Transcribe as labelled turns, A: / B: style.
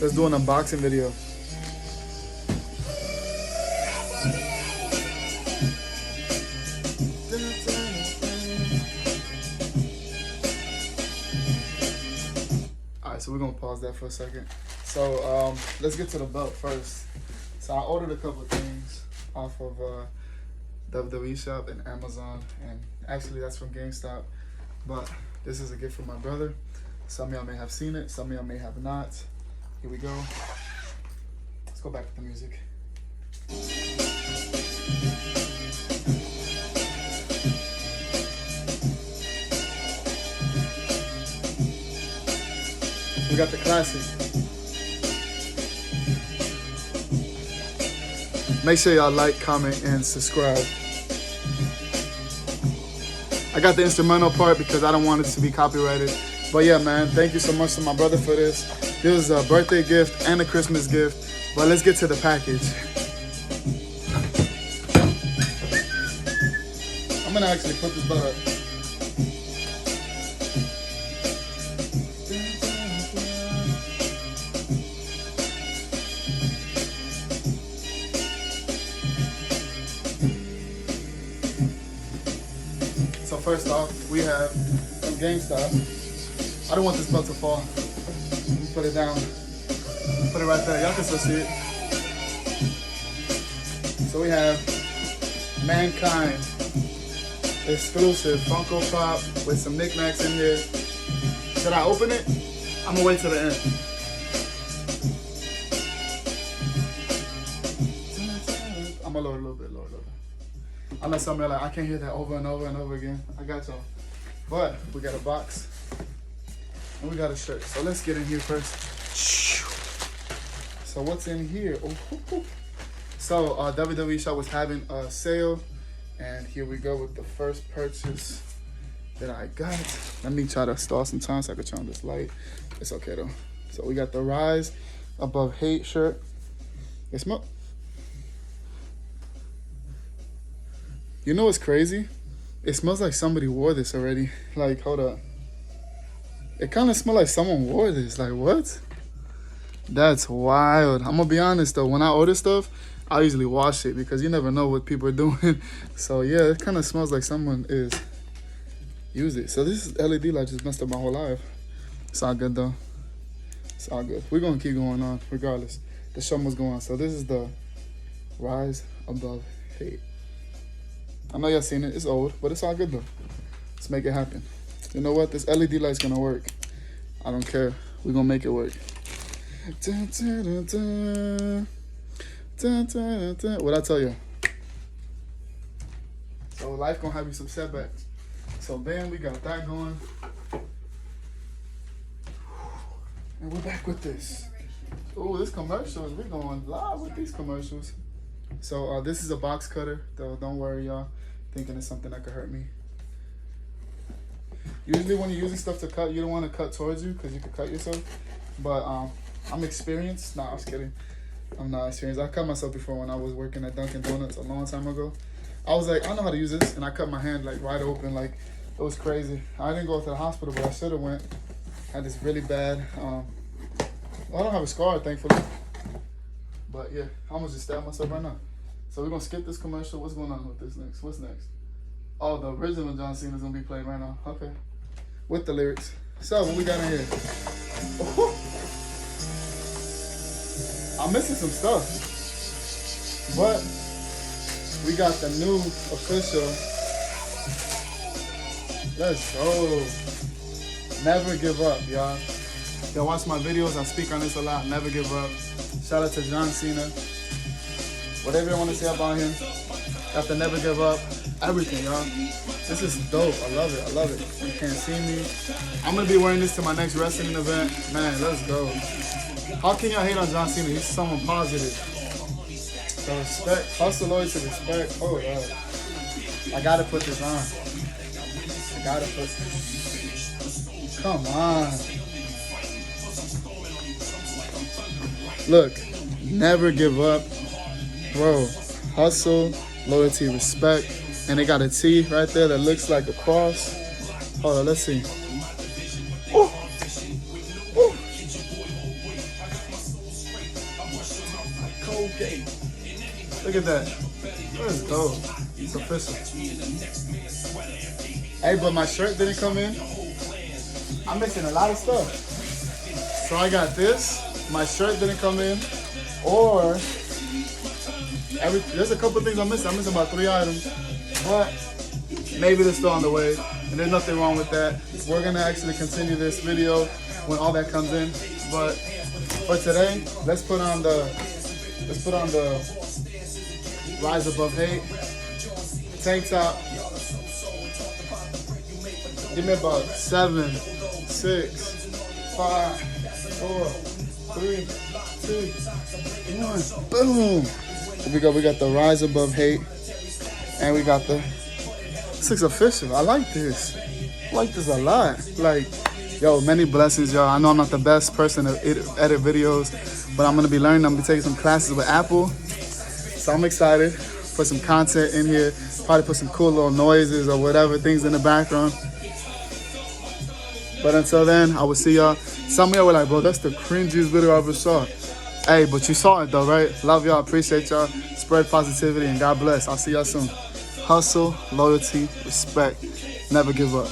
A: Let's do an unboxing video. Alright, so we're gonna pause that for a second. So let's get to the belt first. So I ordered a couple of things off of WWE Shop and Amazon, and actually that's from GameStop. But this is a gift from my brother. Some of y'all may have seen it, some of y'all may have not. Here we go. Let's go back to the music. We got the classic. Make sure y'all like, comment, and subscribe. I got the instrumental part because I don't want it to be copyrighted. But yeah, man, thank you so much to my brother for this. This was a birthday gift and a Christmas gift. But let's get to the package. I'm gonna actually put this belt up. So first off, we have some GameStop. I don't want this belt to fall. Let me put it down. Put it right there. Y'all can still see it. So we have Mankind exclusive Funko Pop with some knickknacks in here. Should I open it? I'm gonna wait till the end. I'm gonna lower a little bit, lower a little bit. I know some of y'all like, I can't hear that over and over and over again. I got y'all. But we got a box. And we got a shirt. So let's get in here first. So what's in here? Oh. So WWE Shop was having a sale. And here we go with the first purchase that I got. Let me try to stall some time so I can turn on this light. It's okay though. So we got the Rise Above Hate shirt. It smells. You know what's crazy? It smells like somebody wore this already. Like, hold up. It kind of smells like someone wore this. Like, what? That's wild. I'm going to be honest, though. When I order stuff, I usually wash it because you never know what people are doing. So, yeah, it kind of smells like someone is use it. So, this LED light just messed up my whole life. It's all good, though. It's all good. We're going to keep going on regardless. The show must go on. So, this is the Rise Above Hate. I know y'all seen it. It's old, but it's all good, though. Let's make it happen. You know what? This LED light's gonna work. I don't care. We're gonna make it work. Dun, dun, dun, dun. Dun, dun, dun, dun. What'd I tell you? So life gonna have you some setbacks. So bam, we got that going. And we're back with this. Oh, this commercials. We're going live with these commercials. So this is a box cutter, though. Don't worry, y'all. Thinking it's something that could hurt me. Usually when you're using stuff to cut, you don't want to cut towards you because you could cut yourself. But I'm experienced. Nah, I was kidding. I'm not experienced. I cut myself before when I was working at Dunkin' Donuts a long time ago. I was like, I know how to use this, and I cut my hand like right open. Like, it was crazy. I didn't go to the hospital, but I should have went. I had this really bad. Well, I don't have a scar, thankfully. But yeah, I'm gonna just stab myself right now. So we're gonna skip this commercial. What's going on with this next? What's next? Oh, the original John Cena is gonna be playing right now. Okay. With the lyrics. So what we got in here? Oh. I'm missing some stuff. But we got the new official. Let's go. Never give up, y'all. Y'all watch my videos. I speak on this a lot. Never give up. Shout out to John Cena. Whatever you want to say about him. Got to never give up. Everything, y'all. This is dope. I love it. I love it. You can't see me. I'm going to be wearing this to my next wrestling event. Man, let's go. How can y'all hate on John Cena? He's someone positive. So respect. Hustle, loyalty, respect. Oh, yeah. I got to put this on. I got to put this. Come on. Look. Never give up. Bro. Hustle, loyalty, respect. And they got a T right there that looks like a cross. Hold on, let's see. Ooh. Ooh. 2K. Look at that. Let's go. It's official. Hey, but my shirt didn't come in. I'm missing a lot of stuff. So I got this. My shirt didn't come in. Or there's a couple things I'm missing. I'm missing about 3 items. But maybe they're still on the way. And there's nothing wrong with that. We're gonna actually continue this video when all that comes in. But for today, let's put on the Rise Above Hate tank top. Give me about 7, 6, 5, 4, 3, 2, 1. Boom. We got the Rise Above Hate, and we got the. This looks official. I like this. I like this a lot. Like, yo, many blessings, y'all. I know I'm not the best person to edit videos, but I'm gonna be learning. I'm gonna be taking some classes with Apple, so I'm excited. Put some content in here. Probably put some cool little noises or whatever things in the background. But until then, I will see y'all. Some of y'all were like, bro, that's the cringiest video I ever saw. Hey, but you saw it though, right? Love y'all, appreciate y'all. Spread positivity and God bless. I'll see y'all soon. Hustle, loyalty, respect. Never give up.